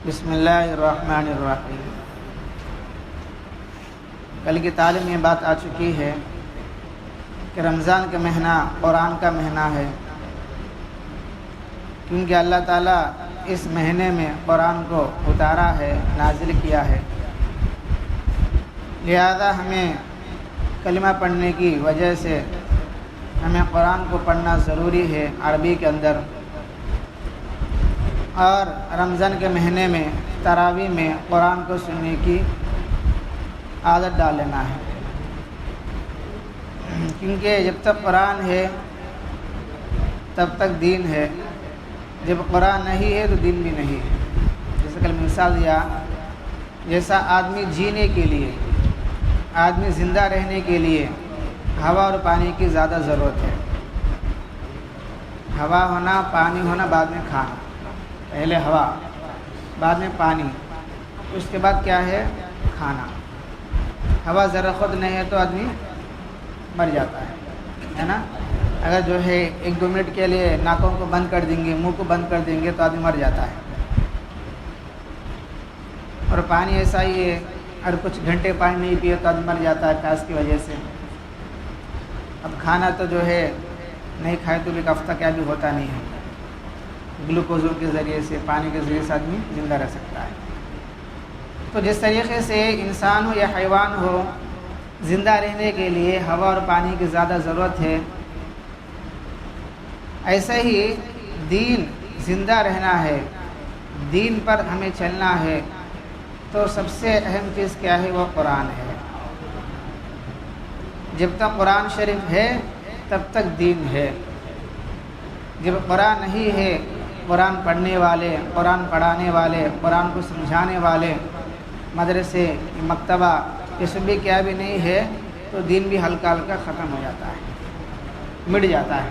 بسم اللہ الرحمن الرحیم۔ کل کی تعلیم میں بات آ چکی ہے کہ رمضان کا مہینہ قرآن کا مہینہ ہے، کیونکہ اللہ تعالیٰ اس مہینے میں قرآن کو اتارا ہے، نازل کیا ہے، لہذا ہمیں کلمہ پڑھنے کی وجہ سے ہمیں قرآن کو پڑھنا ضروری ہے عربی کے اندر، اور رمضان کے مہینے میں تراویح میں قرآن کو سننے کی عادت ڈال لینا ہے، کیونکہ جب تک قرآن ہے تب تک دین ہے، جب قرآن نہیں ہے تو دین بھی نہیں ہے۔ جیسے کل مثال دیا، جیسا آدمی جینے کے لیے، آدمی زندہ رہنے کے لیے ہوا اور پانی کی زیادہ ضرورت ہے۔ ہوا ہونا، پانی ہونا، بعد میں کھانا، پہلے ہوا، بعد میں پانی، اس کے بعد کیا ہے؟ کھانا۔ ہوا ذرا خود نہیں ہے تو آدمی مر جاتا ہے نا؟ اگر جو ہے 1-2 منٹ کے لیے ناکوں کو بند کر دیں گے، منہ کو بند کر دیں گے تو آدمی مر جاتا ہے۔ اور پانی ایسا ہی ہے، اگر کچھ گھنٹے پانی نہیں پیے تو آدمی مر جاتا ہے پیاس کی وجہ سے۔ اب کھانا تو جو ہے نہیں کھائے تو بھی ایک ہفتہ کیا بھی ہوتا نہیں ہے، گلوکوزوں کے ذریعے سے، پانی کے ذریعے سے آدمی زندہ رہ سکتا ہے۔ تو جس طریقے سے انسان ہو یا حیوان ہو، زندہ رہنے کے لیے ہوا اور پانی کی زیادہ ضرورت ہے، ایسے ہی دین زندہ رہنا ہے، دین پر ہمیں چلنا ہے، تو سب سے اہم چیز کیا ہے؟ وہ قرآن ہے۔ جب تک قرآن شریف ہے تب تک دین ہے۔ جب قرآن نہیں ہے، قرآن پڑھنے والے، قرآن پڑھانے والے، قرآن کو سمجھانے والے، مدرسے، مکتبہ، یہ سب بھی کیا بھی نہیں ہے، تو دین بھی ہلکا ہلکا ختم ہو جاتا ہے، مٹ جاتا ہے۔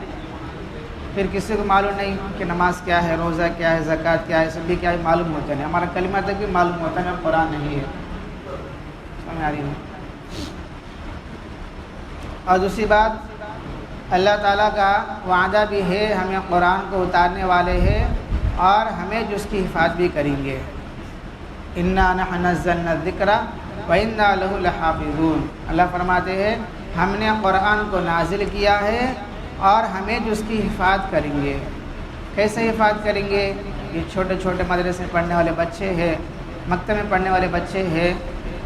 پھر کسی کو معلوم نہیں کہ نماز کیا ہے، روزہ کیا ہے، زکوٰۃ کیا ہے، سب بھی کیا معلوم ہوتا نہیں، ہمارا کلمہ تک بھی معلوم ہوتا ہے، قرآن نہیں ہے۔ سمجھ آ رہی ہے؟ اور دوسری بات، اللہ تعالیٰ کا وعدہ بھی ہے، ہمیں قرآن کو اتارنے والے ہیں اور ہمیں جو اس کی حفاظت بھی کریں گے۔ اِنَّا نَحْنُ نَزَّلْنَا الذِّكْرَ وَإِنَّا لَهُ لَحَافِظُونَ۔ اللہ فرماتے ہیں ہم نے قرآن کو نازل کیا ہے اور ہمیں جو اس کی حفاظت کریں گے۔ کیسے حفاظت کریں گے؟ یہ چھوٹے چھوٹے مدرسے میں پڑھنے والے بچے ہیں، مکتب میں پڑھنے والے بچے ہیں،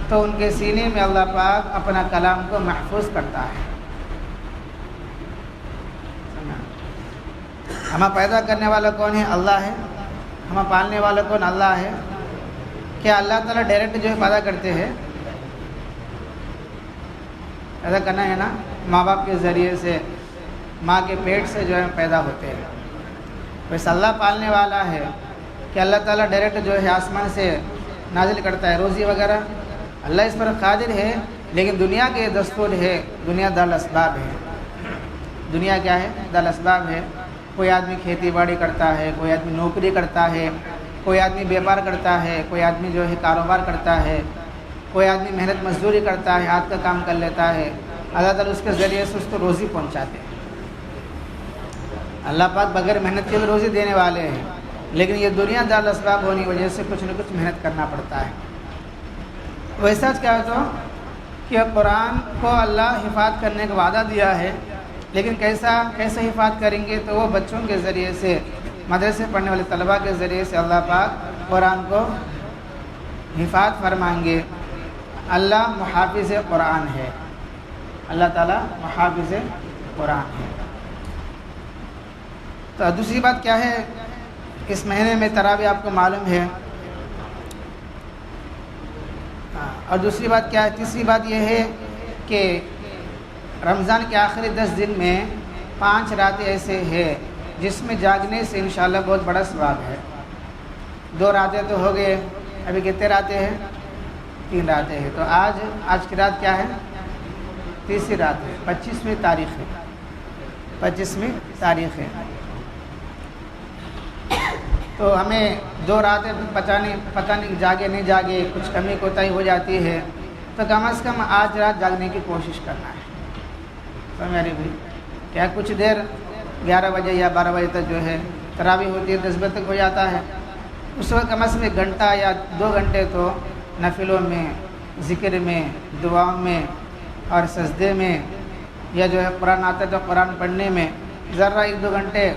تو ان کے سینے میں اللہ پاک اپنا کلام کو محفوظ کرتا ہے۔ ہمیں پیدا کرنے والا کون ہے؟ اللہ ہے۔ ہمیں پالنے والا کون؟ اللہ ہے۔ کیا اللہ تعالیٰ ڈائریکٹ جو ہے پیدا کرتے ہیں؟ پیدا کرنا ہے نا، ماں باپ کے ذریعے سے، ماں کے پیٹ سے جو ہے پیدا ہوتے ہیں۔ ویسے اللہ پالنے والا ہے کہ اللہ تعالیٰ ڈائریکٹ جو ہے آسمان سے نازل کرتا ہے روزی وغیرہ، اللہ اس پر قادر ہے، لیکن دنیا کے دستور ہے، دنیا دارالاسباب ہے۔ دنیا کیا ہے؟ دارالاسباب ہے۔ کوئی آدمی کھیتی باڑی کرتا ہے، کوئی آدمی نوکری کرتا ہے، کوئی آدمی بیپار کرتا ہے، کوئی آدمی جو ہے کاروبار کرتا ہے، کوئی آدمی محنت مزدوری کرتا ہے، ہاتھ کا کام کر لیتا ہے، اللہ تعالیٰ اس کے ذریعے سے اس کو روزی پہنچاتے ہیں۔ اللہ پاک بغیر محنت کے بھی روزی دینے والے ہیں، لیکن یہ دنیا دارالاسباب ہونے کی وجہ سے کچھ نہ کچھ محنت کرنا پڑتا ہے۔ ویسا کیا ہے تو کہ قرآن کو اللہ حفاظت کرنے کا وعدہ دیا ہے، لیکن کیسے حفاظت کریں گے؟ تو وہ بچوں کے ذریعے سے، مدرسے پڑھنے والے طلباء کے ذریعے سے اللہ پاک قرآن کو حفاظت فرمائیں گے۔ اللہ محافظ قرآن ہے، اللہ تعالیٰ محافظ قرآن ہے۔ تو دوسری بات کیا ہے؟ اس مہینے میں تراویح آپ کو معلوم ہے، اور دوسری بات کیا ہے؟ تیسری بات یہ ہے کہ رمضان کے آخری 10 دن میں 5 راتیں ایسے ہیں جس میں جاگنے سے انشاءاللہ بہت بڑا ثواب ہے۔ 2 راتیں تو ہو گئے، ابھی کتنے راتیں ہیں؟ 3 راتیں ہیں۔ تو آج کی رات کیا ہے؟ تیسری رات ہے، 25ویں تاریخ ہے، 25ویں تاریخ ہے۔ تو ہمیں 2 راتیں پتہ نہیں جاگے نہیں جاگے، کچھ کمی کوتاہی ہو جاتی ہے، تو کم از کم آج رات جاگنے کی کوشش کرنا ہے۔ تو میری بھی کیا کچھ دیر 11 بجے یا 12 بجے تک جو ہے تراویح ہوتی ہے، 10 بجے تک ہو جاتا ہے، اس وقت کم از کم 1 گھنٹہ یا 2 گھنٹے تو نفلوں میں، ذکر میں، دعاؤں میں اور سجدے میں، یا جو ہے قرآن آتا ہے تو قرآن پڑھنے میں ذرا 1-2 گھنٹے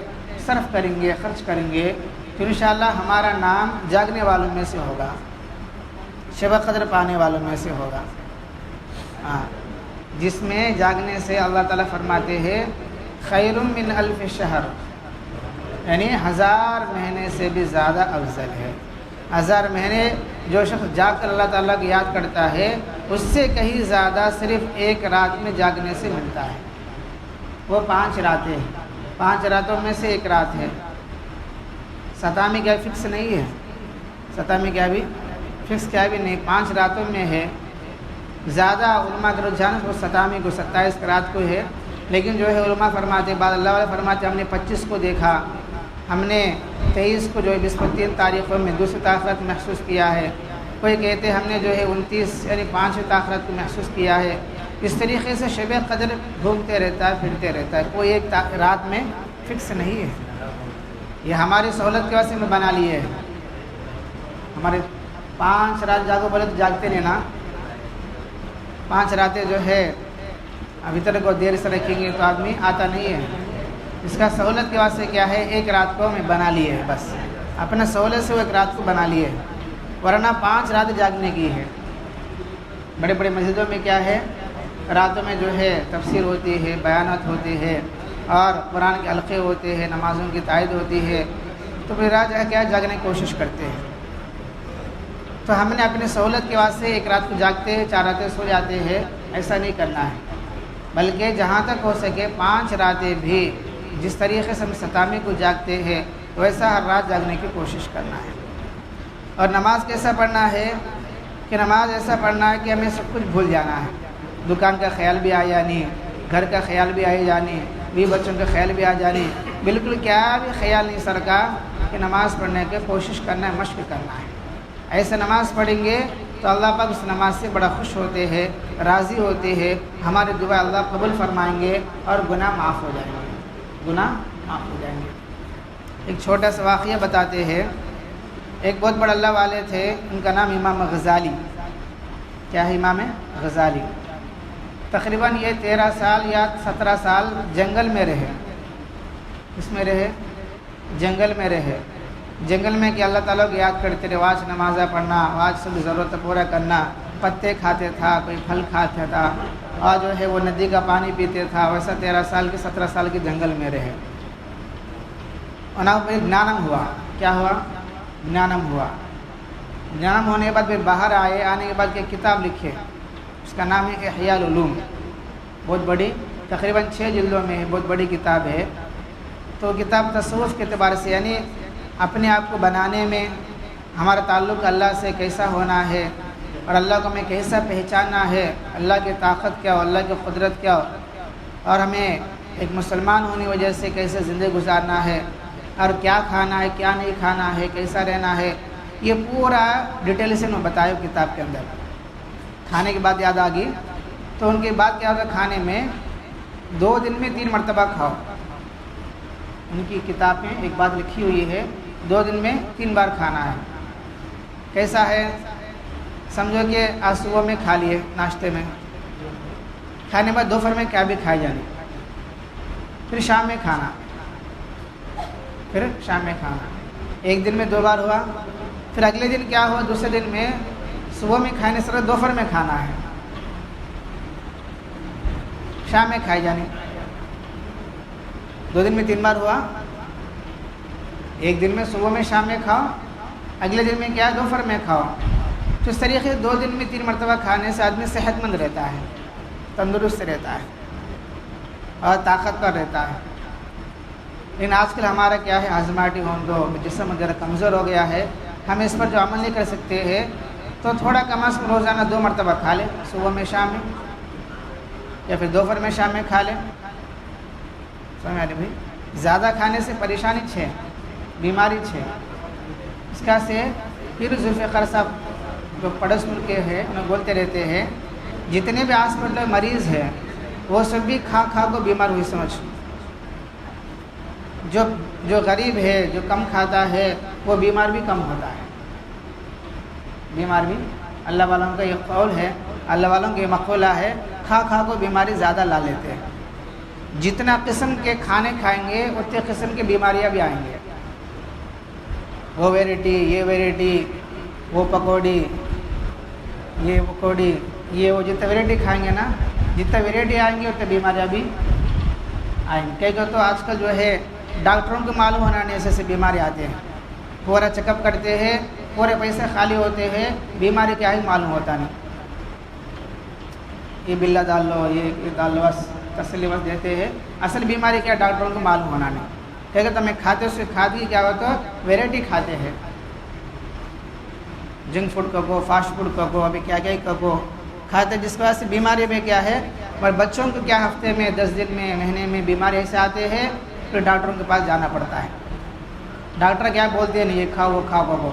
صرف کریں گے، خرچ کریں گے، تو انشاءاللہ ہمارا نام جاگنے والوں میں سے ہوگا، شب قدر پانے والوں میں سے ہوگا۔ جس میں جاگنے سے اللہ تعالیٰ فرماتے ہیں خیر من 1000 شہر، یعنی 1000 مہینے سے بھی زیادہ افضل ہے۔ 1000 مہینے جو شخص جاگ کر اللہ تعالیٰ کی یاد کرتا ہے اس سے کہیں زیادہ صرف 1 رات میں جاگنے سے ملتا ہے۔ وہ 5 راتیں ہیں، 5 راتوں میں سے 1 رات ہے۔ 7 میں کیا فکس نہیں ہے، 7 میں کیا بھی فکس کیا بھی نہیں، 5 راتوں میں ہے۔ زیادہ علماء کا رجحان وہ 7 کو 27 رات کو ہے، لیکن جو ہے علماء فرماتے بعد اللہ والے فرماتے ہم نے 25 کو دیکھا، ہم نے 23 کو جو ہے 23 تاریخوں میں دوسری تاخرت محسوس کیا ہے، کوئی کہتے ہم نے جو ہے 29 یعنی 5ویں تاخرت کو محسوس کیا ہے۔ اس طریقے سے شب قدر گھومتے رہتا ہے، پھرتے رہتا ہے، کوئی ایک رات میں فکس نہیں ہے۔ یہ ہماری سہولت کی وجہ سے ہم نے بنا لیے ہے۔ ہمارے 5 رات جاگو بولے تو جاگتے نہیں نا، 5 راتیں جو ہے ابھی تک کو دیر سے رکھیں گے تو آدمی آتا نہیں ہے۔ اس کا سہولت کے واسطے کیا ہے 1 رات کو ہمیں بنا لیے ہے، بس اپنا سہولت سے وہ 1 رات کو بنا لیے ہے، ورنہ 5 رات جاگنے کی ہے۔ بڑے بڑے مسجدوں میں کیا ہے راتوں میں جو ہے تفسیر ہوتی ہے، بیانات ہوتے ہیں اور قرآن کے حلقے ہوتے ہیں، نمازوں کی تائید ہوتی ہے، تو پھر رات کیا جاگنے کی کوشش کرتے ہیں۔ تو ہم نے اپنی سہولت کے واسطے 1 رات کو جاگتے ہیں، 4 راتیں سو جاتے ہیں، ایسا نہیں کرنا ہے، بلکہ جہاں تک ہو سکے 5 راتیں بھی جس طریقے سے ہم 7 کو جاگتے ہیں ویسا ہر رات جاگنے کی کوشش کرنا ہے۔ اور نماز کیسا پڑھنا ہے کہ نماز ایسا پڑھنا ہے کہ ہمیں سب کچھ بھول جانا ہے، دکان کا خیال بھی آ جانی، گھر کا خیال بھی آ جانی، بچوں کا خیال بھی آ جانی، بالکل کیا بھی خیال نہیں سر کا کہ نماز پڑھنے کی کوشش کرنا ہے، مشق کرنا ہے۔ ایسے نماز پڑھیں گے تو اللہ پاک اس نماز سے بڑا خوش ہوتے ہیں، راضی ہوتے ہیں، ہمارے دعا اللہ قبول فرمائیں گے اور گناہ معاف ہو جائیں گے، گناہ معاف ہو جائیں گے۔ ایک چھوٹا سا واقعہ بتاتے ہیں، ایک بہت بڑے اللہ والے تھے، ان کا نام امام غزالی، کیا ہے امام غزالی، تقریباً یہ 13 سال یا 17 سال جنگل میں رہے، اس میں رہے جنگل میں رہے، جنگل میں کہ اللہ تعالیٰ کو یاد کرتے رہے، آج نمازہ پڑھنا، آج سب ضرورت پورا کرنا، پتے کھاتے تھا، کوئی پھل کھاتا تھا، اور جو ہے وہ ندی کا پانی پیتے تھا، ویسا 13 سال کے 17 سال کے جنگل میں رہے۔ اور نہ گنانم ہوا، کیا ہوا؟ گنانم ہوا۔ گنانم ہونے کے بعد پھر باہر آئے، آنے کے بعد ایک کتاب لکھے، اس کا نام ہے احیاء العلوم، بہت بڑی، تقریباً 6 جلدوں میں ہے، بہت بڑی کتاب ہے۔ تو کتاب تصوف کے اعتبار سے یعنی اپنے آپ کو بنانے میں، ہمارا تعلق اللہ سے کیسا ہونا ہے اور اللہ کو ہمیں کیسا پہچاننا ہے، اللہ کی طاقت کیا ہو، اللہ کی قدرت کیا ہو، اور ہمیں ایک مسلمان ہونے کی وجہ سے کیسے زندگی گزارنا ہے، اور کیا کھانا ہے، کیا نہیں کھانا ہے، کیسا رہنا ہے، یہ پورا ڈیٹیل سے انہوں نے بتایا کتاب کے اندر۔ کھانے کے بعد یاد آ گئی تو ان کے بعد کیا ہوگا، کھانے میں 2 دن میں 3 مرتبہ کھاؤ۔ ان کی کتاب میں ایک بات لکھی ہوئی ہے، 2 دن میں 3 بار کھانا ہے۔ کیسا ہے؟ سمجھو کہ آج صبح میں کھا لیے ناشتے میں، کھانے بعد دوپہر میں کیا بھی کھائی جانی، پھر شام میں کھانا، پھر شام میں کھانا، 1 دن میں 2 بار ہوا۔ پھر اگلے دن کیا ہوا، دوسرے دن میں صبح میں کھانے سے دوپہر میں کھانا ہے، شام میں کھائی جانی۔ 2 دن میں 3 بار ہوا، 1 دن میں صبح میں شام میں کھاؤ، اگلے دن میں کیا دوپہر میں کھاؤ۔ تو اس طریقے سے 2 دن میں 3 مرتبہ کھانے سے آدمی صحت مند رہتا ہے، تندرست رہتا ہے اور طاقتور رہتا ہے۔ لیکن آج کل ہمارا کیا ہے، ہاضماتی ہوندو، جسم ذرا کمزور ہو گیا ہے، ہم اس پر جو عمل نہیں کر سکتے ہیں، تو تھوڑا کم از کم روزانہ 2 مرتبہ کھا لیں، صبح میں شام میں، یا پھر دوپہر میں شام میں کھا لیں۔ سمجھ آئے بھائی؟ زیادہ کھانے سے پریشانی 6، بیماری 6۔ اس کا سے پھر ذوالفقار صاحب جو پڑوس ملک کے ہیں انہیں بولتے رہتے ہیں، جتنے بھی ہاسپٹل مریض ہیں وہ سب بھی کھا کھا کو بیمار ہوئی، سمجھ جو غریب ہے، جو کم کھاتا ہے، وہ بیمار بھی کم ہوتا ہے. بیمار بھی، اللہ والوں کا یہ قول ہے، اللہ والوں کا یہ مقولہ ہے، کھا کو بیماری زیادہ لا لیتے ہیں. جتنا قسم کے کھانے کھائیں گے اتنے قسم کی بیماریاں بھی آئیں گے. وہ ویرائٹی، یہ ویرائٹی، وہ پکوڑی، یہ پکوڑی، یہ وہ جتنا ویرائٹی کھائیں گے نا، جتنا ویرائٹی آئیں گے اتنے بیماریاں بھی آئیں گے. کہ تو آج کل جو ہے ڈاکٹروں کو معلوم ہونا نہیں ایسے بیماری آتے ہیں. پورا چیک اپ کرتے ہیں، پورے پیسے خالی ہوتے ہیں، بیماری کیا ہی معلوم ہوتا نہیں. یہ بلا ڈال لو، یہ ڈال لو، بس تسلی بس دیتے ہیں. اصل بیماری کیا ڈاکٹروں کو معلوم ہونا نہیں. کہ تمہیں کھاتے اس سے کھاتی کیا ہوتا ہے، ویرائٹی کھاتے ہیں. جنک فوڈ کو، فاسٹ فوڈ کو، ابھی کیا کو کھاتے، جس وجہ سے بیماری میں کیا ہے. اور بچوں کو کیا ہفتے میں، 10 دن میں، مہینے میں بیماری ایسے آتے ہیں، پھر ڈاکٹروں کے پاس جانا پڑتا ہے. ڈاکٹر کیا بولتے ہیں، نہیں یہ کھاؤ وہ کھاؤ وہ.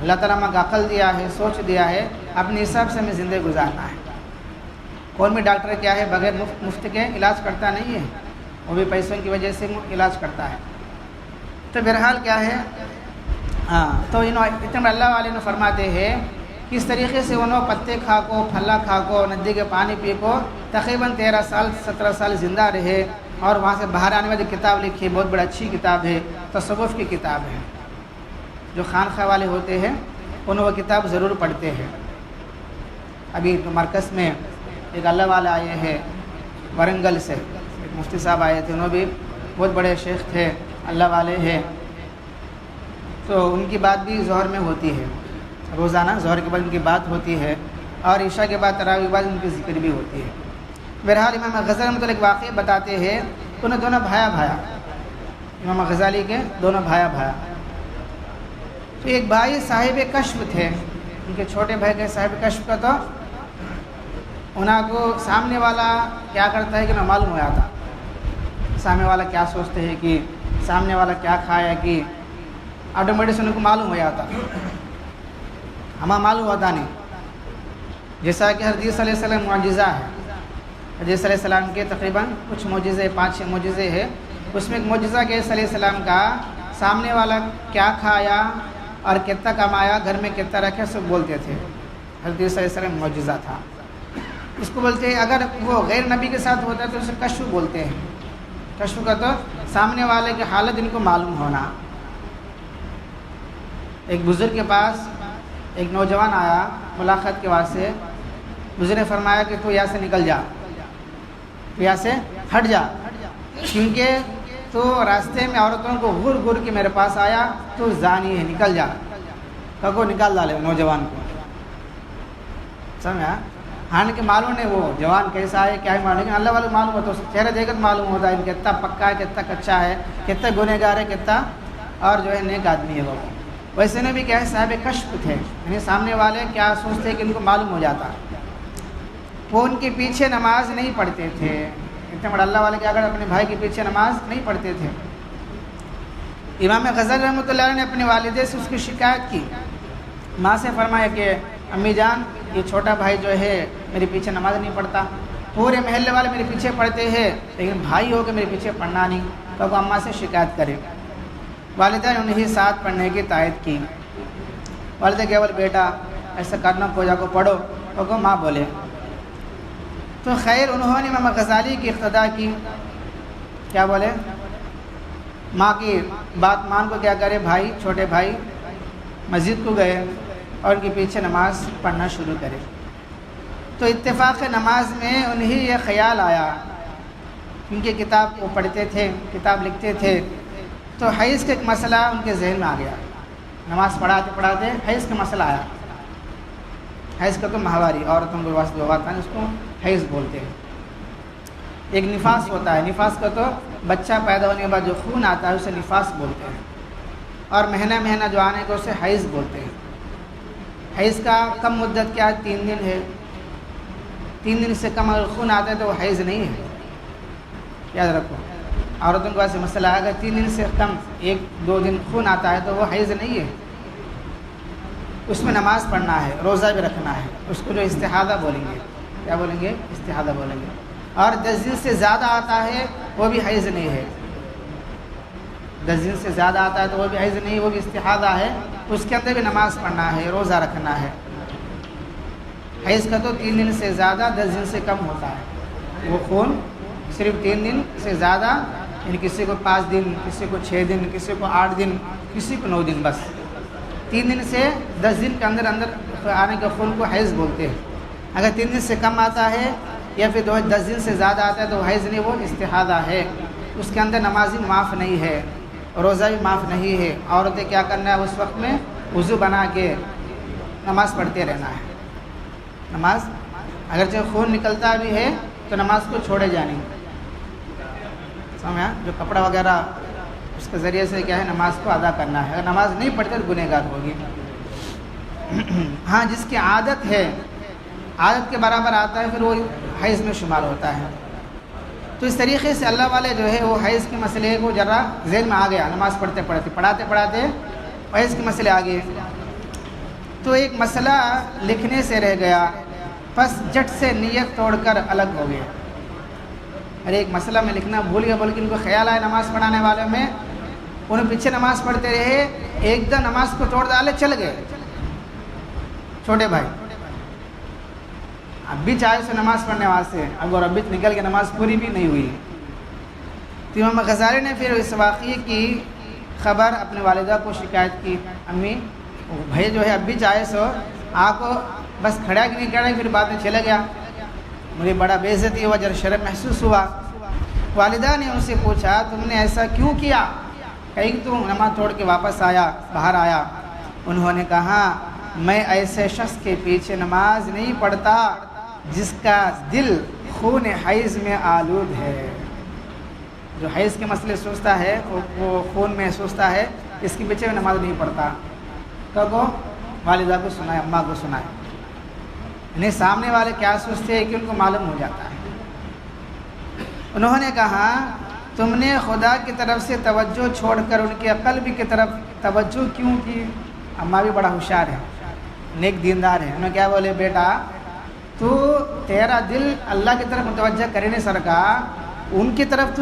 اللہ تعالیٰ نے عقل دیا ہے، سوچ دیا ہے، اپنے حساب سے ہمیں زندگی گزارنا ہے. کون بھی ڈاکٹر کیا ہے بغیر مفت کے علاج کرتا نہیں ہے، وہ بھی پیسوں کی وجہ سے علاج کرتا ہے. تو بہرحال کیا ہے، تو اتنے اللہ والے نے فرماتے ہیں کس طریقے سے انہوں پتے کھا کو، پھلا کھا کو، ندی کے پانی پی کو تقریباً 13 سال 17 سال زندہ رہے، اور وہاں سے باہر آنے والی کتاب لکھی، بہت بڑی اچھی کتاب ہے، تصوف کی کتاب ہے. جو خانقاہ والے ہوتے ہیں انہوں وہ کتاب ضرور پڑھتے ہیں. ابھی تو مرکز میں ایک اللہ والے آئے ہیں ورنگل سے، ایک مفتی صاحب آئے تھے، انہوں بھی بہت بڑے شیخ تھے، اللہ والے ہیں. تو ان کی بات بھی ظہر میں ہوتی ہے، روزانہ ظہر کے بعد ان کی بات ہوتی ہے، اور عشاء کے بعد تراویح کے بعد ان کی ذکر بھی ہوتی ہے. بہرحال امام غزالی رحمۃ اللہ ایک واقعہ بتاتے ہیں، انہیں دونوں بھایا، امام غزالی کے دونوں بھایا. تو ایک بھائی صاحب کشف تھے، ان کے چھوٹے بھائی کے صاحب کشف کا، تو انہوں کو سامنے والا کیا کرتا ہے کہ نہ معلوم ہو جاتا. سامنے والا کیا سوچتے ہیں، کہ سامنے والا کیا کھایا، کہ آٹومیٹک ان کو معلوم ہو جاتا. ہمیں معلوم ہوتا نہیں. جیسا کہ حدیث علیہ السلام معجزہ ہے، حدیث علیہ السلام کے تقریباً کچھ معجزے، 5-6 معجزے ہیں. اس میں ایک معجزہ کہ علیہ السلام کا سامنے والا کیا کھایا اور کتنا کمایا، گھر میں کتنا رکھے، سب بولتے تھے. حدیث علیہ السلام معجزہ تھا. اس کو بولتے ہیں، اگر وہ غیر نبی کے ساتھ ہوتا ہے تو اسے کشف بولتے ہیں. کشف کا تو سامنے والے کی حالت ان کو معلوم ہونا. ایک بزرگ کے پاس ایک نوجوان آیا ملاقات کے واسطے. بزرگ نے فرمایا کہ تو یہاں سے نکل جا، یہاں سے ہٹ جا، کیونکہ تو راستے میں عورتوں کو گھر گھر کے میرے پاس آیا، تو زانی ہے، نکل جا. کہو نکال ڈالے نوجوان کو. سمجھا؟ حالانکہ معلوم نہیں وہ جوان کیسا ہے، کیا ہے معلوم، لیکن اللہ والے معلوم ہوتا ہے، چہرہ دیکھ کر معلوم ہوتا ہے کتنا پکا ہے، کتنا کچا ہے، کتنا گنہگار ہے، کتنا اور جو ہے نیک آدمی ہے وہ. ویسے نے بھی کیا ہے صاحب کشف تھے، یعنی سامنے والے کیا سوچتے کہ ان کو معلوم ہو جاتا. وہ ان کے پیچھے نماز نہیں پڑھتے تھے. اتنے بڑے اللہ والے کیا اگر اپنے بھائی کے پیچھے نماز نہیں پڑھتے تھے. امام غزالی رحمۃ اللہ علیہ نے اپنے والدے سے اس کی شکایت کی. ماں سے فرمایا کہ امی جان، یہ چھوٹا بھائی جو ہے میرے پیچھے نماز نہیں پڑھتا، پورے محلے والے میرے پیچھے پڑھتے ہیں، لیکن بھائی ہو کے میرے پیچھے پڑھنا نہیں. تو وہ اماں سے شکایت کرے. والدہ نے انہیں ساتھ پڑھنے کی تائید کی. والدہ کیا بولے بیٹا ایسا کرنا، کو جا کو پڑھو، تو ماں بولے. تو خیر انہوں نے امام غزالی کی اقتدا کی. کیا بولے؟ ماں کی بات مان کو کیا کرے، بھائی چھوٹے بھائی مسجد کو گئے اور ان کے پیچھے نماز پڑھنا شروع کرے. تو اتفاق نماز میں انہیں یہ خیال آیا، کیونکہ کتاب وہ پڑھتے تھے، کتاب لکھتے تھے، تو حیض کا ایک مسئلہ ان کے ذہن میں آ گیا. نماز پڑھاتے پڑھاتے حیض کا مسئلہ آیا. حیض کا تو ماہواری، عورتوں کے واسطے جو آتا ہے اس کو حیض بولتے ہیں. ایک نفاس ہوتا ہے، نفاس کا تو بچہ پیدا ہونے کے بعد جو خون آتا ہے اسے نفاس بولتے ہیں، اور مہینہ جو آنے کو اسے حیض بولتے ہیں. حیض کا کم مدت کیا 3 دن ہے. 3 دن سے کم اگر خون آتا ہے تو وہ حیض نہیں ہے، یاد رکھو. عورتوں کے واسطے مسئلہ ہے، اگر 3 دن سے کم 1-2 دن خون آتا ہے تو وہ حیض نہیں ہے. اس میں نماز پڑھنا ہے، روزہ بھی رکھنا ہے. اس کو جو استحاضہ بولیں گے. کیا بولیں گے؟ استحاضہ بولیں گے. اور 10 دن سے زیادہ آتا ہے وہ بھی حیض نہیں ہے. 10 دن سے زیادہ آتا ہے تو وہ بھی حیض نہیں، وہ بھی استحاضہ ہے، اس کے اندر بھی نماز پڑھنا ہے، روزہ رکھنا ہے۔ حیض کا تو 3 دن سے زیادہ 10 دن سے کم ہوتا ہے، وہ خون صرف 3 دن سے زیادہ، یعنی کسی کو 5 دن، کسی کو 6 دن، کسی کو 8 دن، کسی کو 9 دن، بس 3 دن سے 10 دن کے اندر آنے کے خون کو حیض بولتے ہیں۔ اگر 3 دن سے کم آتا ہے یا پھر 10 دن سے زیادہ آتا ہے تو حیض نہیں، وہ استحاضہ ہے، اس کے اندر نماز بھی معاف نہیں ہے، روزہ بھی معاف نہیں ہے۔ عورتیں کیا کرنا ہے اس وقت میں؟ وضو بنا کے نماز پڑھتے رہنا ہے۔ نماز اگرچہ خون نکلتا بھی ہے تو نماز کو چھوڑے جانی، سمجھا؟ جو کپڑا وغیرہ اس کے ذریعے سے کیا ہے نماز کو ادا کرنا ہے، اگر نماز نہیں پڑھتے تو گنہگار ہوگی۔ ہاں جس کی عادت ہے، عادت کے برابر آتا ہے، پھر وہ حیض میں شمار ہوتا ہے۔ تو اس طریقے سے اللہ والے جو ہے وہ حیض کے مسئلے کو ذرا ذہن میں آ گیا، نماز پڑھاتے حیض کے مسئلے آ گئے، تو ایک مسئلہ لکھنے سے رہ گیا، پس جٹ سے نیت توڑ کر الگ ہو گئے۔ ارے ایک مسئلہ میں لکھنا بھول گیا، بلکہ ان کو خیال آیا نماز پڑھانے والے میں، انہیں پیچھے نماز پڑھتے رہے، ایک دم نماز کو توڑ ڈالے، چل گئے۔ چھوٹے بھائی اب بھی چاہے سے نماز پڑھنے واسطے، اگر اب بھی نکل کے نماز پوری بھی نہیں ہوئی، تو امام غزالی نے پھر اس واقعے کی خبر اپنے والدہ کو شکایت کی، امی بھائی جو ہے اب بھی چاہے سو آپ کو بس کھڑا کہ نہیں کھڑا، پھر بعد میں چلا گیا، مجھے بڑا بے عزتی ہوا، ذرا شرم محسوس ہوا۔ والدہ نے ان سے پوچھا تم نے ایسا کیوں کیا؟ کہیں تو نماز توڑ کے واپس باہر آیا۔ انہوں نے کہا میں ایسے شخص کے پیچھے نماز نہیں پڑھتا جس کا دل خون حیض میں آلود ہے، جو حیض کے مسئلے سوچتا ہے، وہ خون میں سوچتا ہے، اس کے پیچھے میں نماز نہیں پڑھتا۔ کو والدہ کو سنائے، اماں کو سنائے، انہیں سامنے والے کیا سوچتے ہیں کہ ان کو معلوم ہو جاتا ہے۔ انہوں نے کہا تم نے خدا کی طرف سے توجہ چھوڑ کر ان کے قلب کی طرف توجہ کیوں کی؟ اماں بھی بڑا ہوشیار ہے، نیک دیندار ہے، انہوں نے کیا بولے بیٹا تو تیرا دل اللہ کی طرف متوجہ کرنے سرکا، ان کی طرف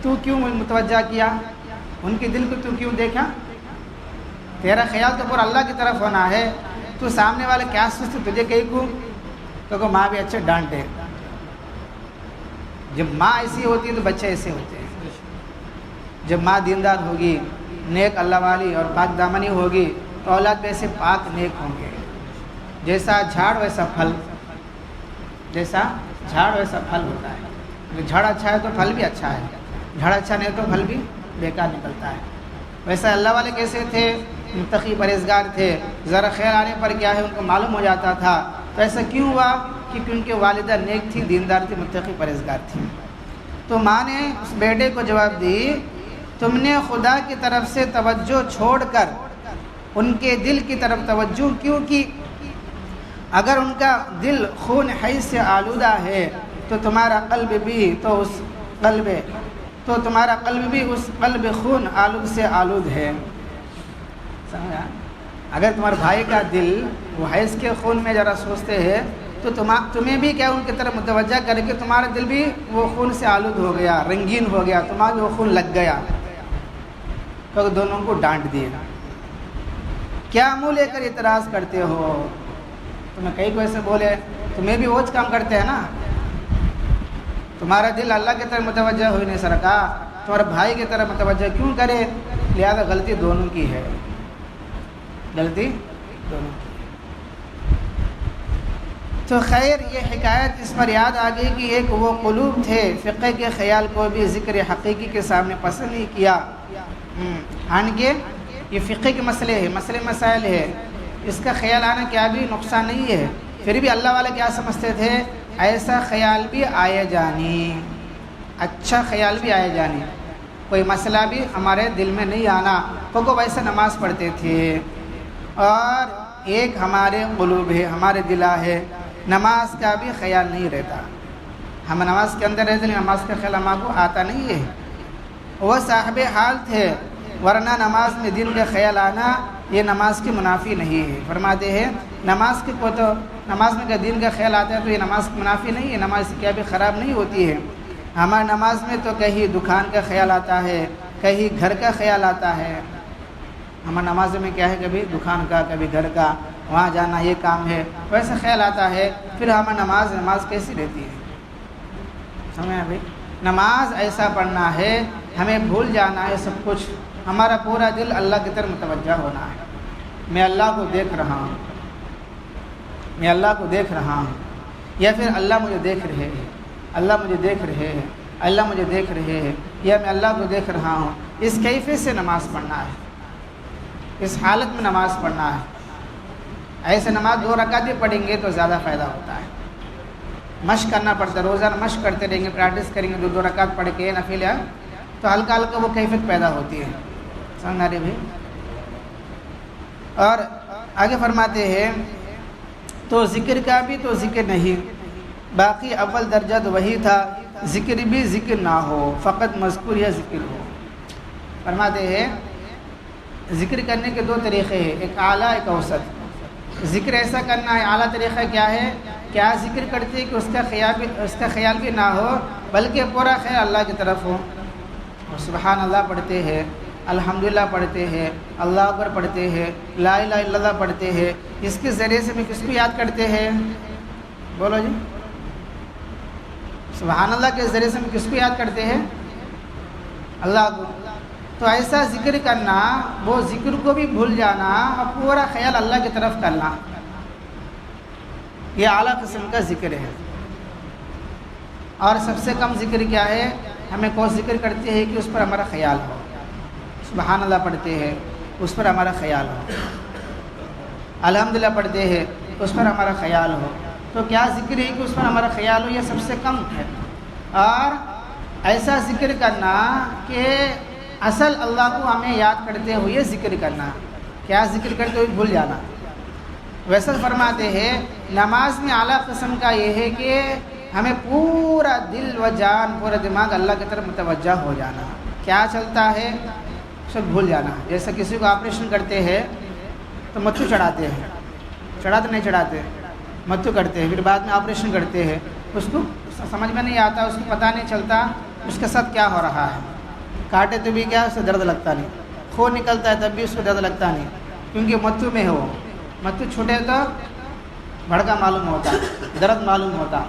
تو کیوں متوجہ کیا؟ ان کے دل کو تو کیوں دیکھا؟ تیرا خیال تو پورا اللہ کی طرف ہونا ہے، تو سامنے والے کیا سوچتے تجھے کہیں کو؟ تو ماں بھی اچھے ڈانٹے، جب ماں ایسی ہوتی ہے تو بچے ایسے ہوتے ہیں۔ جب ماں دیندار ہوگی، نیک اللہ والی اور پاک دامنی ہوگی تو اولاد ویسے پاک نیک ہوں گے۔ جیسا جھاڑ ویسا پھل، جیسا جھاڑ ویسا پھل ہوتا ہے، جھاڑ اچھا ہے تو پھل بھی اچھا ہے، جھاڑ اچھا نہیں تو پھل بھی بیکار نکلتا ہے۔ ویسا اللہ والے کیسے تھے؟ متقی پرہیزگار تھے، ذرا خیر آنے پر کیا ہے ان کو معلوم ہو جاتا تھا۔ تو ایسا کیوں ہوا؟ کیونکہ ان کے والدہ نیک تھی، دیندار تھی، متقی پرہیزگار تھی۔ تو ماں نے اس بیٹے کو جواب دی تم نے خدا کی طرف سے توجہ چھوڑ کر ان کے دل کی طرف توجہ کیوں کی؟ اگر ان کا دل خون حیض سے آلودہ ہے تو تمہارا قلب بھی تمہارا قلب بھی اس قلب خون آلود سے آلود ہے۔ سمجھا؟ اگر تمہارے بھائی کا دل وہ حیض کے خون میں ذرا سوچتے ہیں تو تمہیں بھی کیا ان کی طرف متوجہ کرے کہ تمہارا دل بھی وہ خون سے آلود ہو گیا، رنگین ہو گیا، تمہارا بھی وہ خون لگ گیا۔ تو دونوں کو ڈانٹ دیے، کیا منہ لے کر اعتراض کرتے ہو؟ تمہیں کئی کو ایسے بولے تمہیں بھی وہ کام کرتے ہیں نا، تمہارا دل اللہ کی طرف متوجہ ہوئی نہیں سرکا، تمہارے بھائی کی طرف متوجہ کیوں کرے؟ لہذا غلطی دونوں کی ہے، غلطی دونوں کی۔ تو خیر یہ حکایت اس پر یاد آ گئی کہ ایک وہ قلوب تھے فقہ کے خیال کو بھی ذکر حقیقی کے سامنے پسند نہیں کیا، حالانکہ یہ فقہ کے مسائل ہے، اس کا خیال آنا کیا بھی نقصان نہیں ہے، پھر بھی اللہ والے کیا سمجھتے تھے؟ ایسا خیال بھی آئے جانی، اچھا خیال بھی آئے جانی، کوئی مسئلہ بھی ہمارے دل میں نہیں آنا، کو ویسے نماز پڑھتے تھے۔ اور ایک ہمارے قلوب ہے، ہمارے دلہ ہے، نماز کا بھی خیال نہیں رہتا، ہم نماز کے اندر رہتے لیکن نماز کا خیال ہمارے کو آتا نہیں ہے۔ وہ صاحب حال تھے، ورنہ نماز میں دل کا خیال آنا یہ نماز کی منافی نہیں ہے۔ فرماتے ہیں نماز میں دل کا خیال آتا ہے تو یہ نماز کی منافی نہیں ہے، نماز کیا بھی خراب نہیں ہوتی ہے۔ ہماری نماز میں تو کہیں دکان کا خیال آتا ہے، کہیں گھر کا خیال آتا ہے. ہمارا نماز میں کیا ہے، کبھی دکان کا، کبھی گھر کا، وہاں جانا یہ کام ہے، ویسا خیال آتا ہے. پھر ہمیں نماز کیسی رہتی ہے؟ سمجھیں بھائی، نماز ایسا پڑھنا ہے، ہمیں بھول جانا ہے سب کچھ، ہمارا پورا دل اللہ کی طرف متوجہ ہونا ہے. میں اللہ کو دیکھ رہا ہوں، میں اللہ کو دیکھ رہا ہوں، یا پھر اللہ مجھے دیکھ رہے ہیں، اللہ مجھے دیکھ رہے ہیں، اللہ مجھے دیکھ رہے ہیں، یا میں اللہ کو دیکھ رہا ہوں. اس کیفیت سے نماز پڑھنا ہے، اس حالت میں نماز پڑھنا ہے. ایسے نماز 2 رکعت بھی پڑھیں گے تو زیادہ فائدہ ہوتا ہے. مشق کرنا پڑتا ہے، روزانہ مشق کرتے رہیں گے، پریکٹس کریں گے، 2 رکعت پڑھ کے نفل ہے تو ہلکا ہلکا وہ کیفیت پیدا ہوتی ہے. سمجھ رہے بھی. اور آگے فرماتے ہیں تو ذکر کا بھی تو ذکر نہیں، باقی اول درجہ تو وہی تھا، ذکر بھی ذکر نہ ہو، فقط مذکور یا ذکر ہو. فرماتے ہیں ذکر کرنے کے 2 طریقے ہیں، ایک اعلیٰ ایک اوسط. ذکر ایسا کرنا ہے، اعلیٰ طریقہ کیا ہے، کیا ذکر کرتے کہ اس کا خیال بھی نہ ہو، بلکہ پورا خیال اللہ کی طرف ہو. اور سبحان اللہ پڑھتے ہیں، الحمدللہ پڑھتے ہیں، اللہ اکبر پڑھتے ہیں، لا الہ الا اللہ پڑھتے ہیں. اس کے ذریعے سے میں کس کو یاد کرتے ہیں؟ بولو جی. سبحان اللہ کے ذریعے سے ہم کس کو یاد کرتے ہیں؟ اللہ کو. تو ایسا ذکر کرنا، وہ ذکر کو بھی بھول جانا اور پورا خیال اللہ کی طرف کرنا، یہ اعلیٰ قسم کا ذکر ہے. اور سب سے کم ذکر کیا ہے؟ ہمیں کوئی ذکر کرتے ہیں کہ اس پر ہمارا خیال ہو. سبحان اللہ پڑھتے ہیں، اس پر ہمارا خیال ہو. الحمدللہ پڑھتے ہیں، اس پر ہمارا خیال ہو. تو کیا ذکر ہے کہ اس پر ہمارا خیال ہو، یہ سب سے کم ہے. اور ایسا ذکر کرنا کہ اصل اللہ کو ہمیں یاد کرتے ہوئے ذکر کرنا، کیا ذکر کرتے ہوئے بھول جانا. ویسا فرماتے ہیں نماز میں اعلیٰ قسم کا یہ ہے کہ ہمیں پورا دل و جان، پورا دماغ اللہ کی طرف متوجہ ہو جانا. کیا چلتا ہے سب بھول جانا. جیسا کسی کو آپریشن کرتے ہیں تو متھو چڑھاتے ہیں، چڑھاتے نہیں چڑھاتے، متھو کرتے ہیں، پھر بعد میں آپریشن کرتے ہیں. اس کو سمجھ میں نہیں آتا، اس کو پتہ نہیں چلتا اس کے ساتھ کیا ہو رہا ہے. کاٹے تو بھی کیا، اس سے درد لگتا نہیں، خون نکلتا ہے تب بھی اس کو درد لگتا نہیں، کیونکہ متھو میں ہے. وہ متھو چھوٹے تو بھڑکا معلوم ہوتا، درد معلوم ہوتا.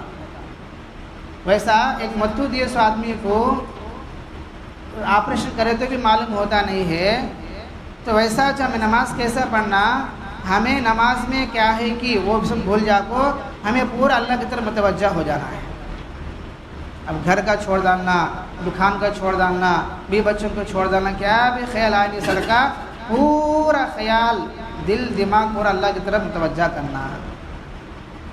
ویسا ایک متھو دیے سو آدمی کو آپریشن کرے تو بھی معلوم ہوتا نہیں ہے. تو ویسا ہمیں نماز کیسا پڑھنا، ہمیں نماز میں کیا ہے کہ وہ سب بھول جا کو ہمیں پورا اللہ کی طرف متوجہ ہو جانا ہے. اب گھر کا چھوڑ ڈالنا، دکان کا چھوڑ ڈالنا، بھی بچوں کو چھوڑ ڈالنا، کیا بھی خیال آئے نہیں سر کا، پورا خیال دل دماغ پورا اللہ کی طرف متوجہ کرنا.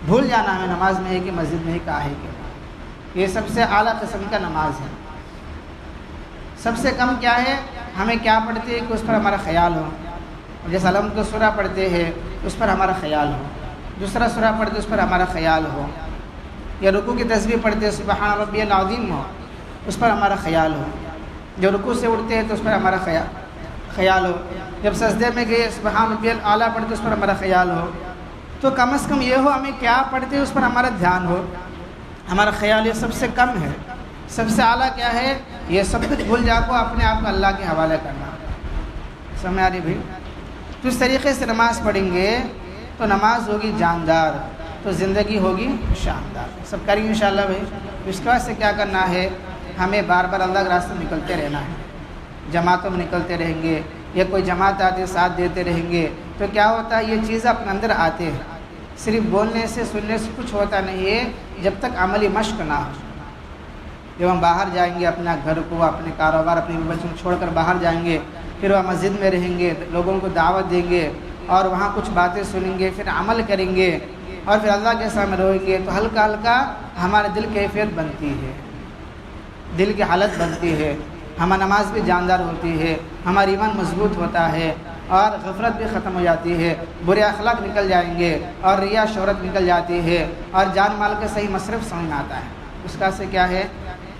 بھول جانا ہمیں نماز میں ہے کہ مسجد میں ہے کیا ہے کہ. یہ سب سے اعلیٰ قسم کا نماز ہے. سب سے کم کیا ہے، ہمیں کیا پڑھتے ہیں کہ اس پر ہمارا خیال ہو. جیسے الحمد کا سورہ پڑھتے ہیں اس پر ہمارا خیال ہو، دوسرا سورہ پڑھتے اس پر ہمارا خیال ہو، یا رکوع کی تسبیح پڑھتے سبحان ربی العظیم ہو، اس پر ہمارا خیال ہو. جب رکوع سے اٹھتے ہیں تو اس پر ہمارا خیال ہو. جب سجدے میں گئے سبحان ربی الاعلیٰ پڑھتے اس پر ہمارا خیال ہو. تو کم از کم یہ ہو ہمیں کیا پڑھتے ہیں اس پر ہمارا دھیان ہو، ہمارا خیال. یہ سب سے کم ہے. سب سے اعلیٰ کیا ہے، یہ سب کچھ بھول جا کو اپنے آپ کو اللہ کے حوالے کرنا. سمجھ آ رہی بھائی. تو اس طریقے سے نماز پڑھیں گے تو نماز ہوگی جاندار، تو زندگی ہوگی شاندار. سب کریں گے انشاءاللہ بھائی. اس کے بعد سے کیا کرنا ہے، ہمیں بار بار اللہ کے راستے میں نکلتے رہنا ہے. جماعتوں میں نکلتے رہیں گے، یا کوئی جماعت آتے ساتھ دیتے رہیں گے تو کیا ہوتا ہے، یہ چیزیں اپنے اندر آتے ہیں. صرف بولنے سے سننے سے کچھ ہوتا نہیں ہے جب تک عملی مشق نہ ہو. جب ہم باہر جائیں گے، اپنا گھر کو، اپنے کاروبار، اپنے بچوں کو چھوڑ کر باہر جائیں گے، پھر وہ مسجد میں رہیں گے، لوگوں کو دعوت دیں گے اور وہاں کچھ باتیں سنیں گے، پھر عمل کریں گے اور پھر اللہ کے سامنے روئیں گے، تو ہلکا ہلکا ہمارے دل کی کیفیت بنتی ہے، دل کی حالت بنتی ہے. ہماری نماز بھی جاندار ہوتی ہے، ہمارا ایمان مضبوط ہوتا ہے اور غفلت بھی ختم ہو جاتی ہے. برے اخلاق نکل جائیں گے اور ریا شہرت نکل جاتی ہے اور جان مال کا صحیح مصرف سمجھ میں آتا ہے. اس کا سے کیا ہے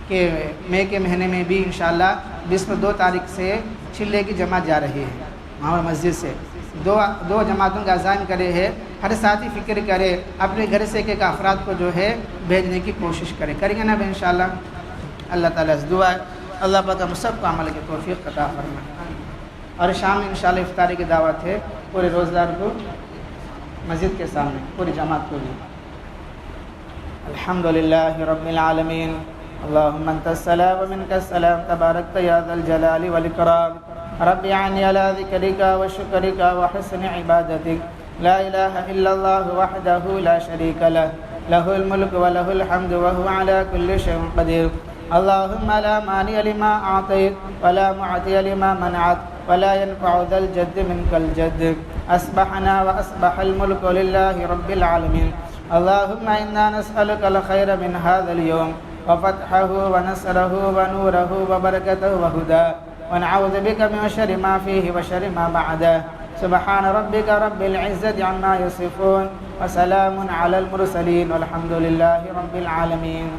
کہ مئی کے مہینے میں بھی انشاءاللہ 22 تاریخ سے چلے کی جماعت جا رہی ہے ہمارے مسجد سے. دو جماعتوں کا عزائم کرے ہے. ہر ساتھی فکر کرے، اپنے گھر سے ایک افراد کو جو ہے بھیجنے کی کوشش کریں گے نا انشاءاللہ. اللہ تعالیٰ سے دعا ہے اللہ پاک ہم سب کو عمل کی توفیق عطا فرمائے۔ اور شام میں انشاءاللہ افطاری کی دعوت ہے پورے روزدار کو مسجد کے سامنے پوری جماعت کو بھی۔ الحمدللہ رب العالمین، اللہم انت السلام ومنک السلام، تبارکت یا ذا الجلال والاکرام، رب اعنی علی ذکرک وشکرک وحسن عبادتک، لا الہ الا اللہ وحدہ لا شریک لہ، لہ الملک ولہ الحمد وہو علی کل شیء قدیر۔ اللہم لا مانع لما اعطیت ولا معطی لما منعت ولا ينفع ذا الجد منك الجد، اصبحنا واصبح الملك لله رب العالمين۔ اللهم انا نسألك الخير من هذا اليوم وفتحه ونصره ونوره وبركته وهداه، ونعوذ بك من شر ما فيه وشر ما بعده۔ سبحان ربك رب العزة عما يصفون وسلام على المرسلين والحمد لله رب العالمين۔